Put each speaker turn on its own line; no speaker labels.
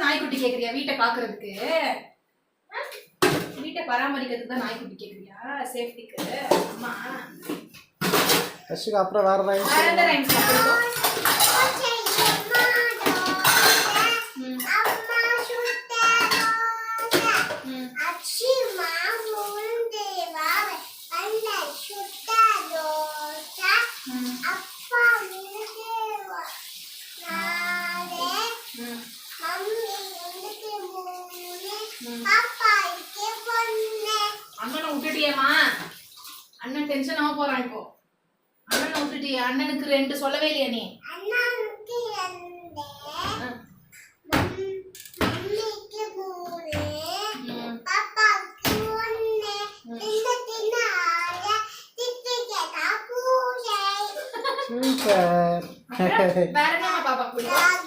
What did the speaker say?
தான் நாய்க்குட்டி கேக்குறியா? வீட்டை காக்குறதுக்கு, வீட்டை பராமரிக்கிறதுக்கு தான் நாய்க்குட்டி கேக்குறியா? சேஃப்டிக்கு. அம்மா
கஷ்டக்கு அப்புறம் வேற ரைம்ஸ்
அண்ணனை விட்டுட்டியேமா? அண்ணன் டென்ஷன் ஆக போறான் இப்போ. அண்ணனை விட்டுட்டியே? அண்ணனுக்கு 2 சொல்லவே இல்லையா நீ?
சூப்பர்.
வேற என்ன பாப்பா பிடிக்கும்?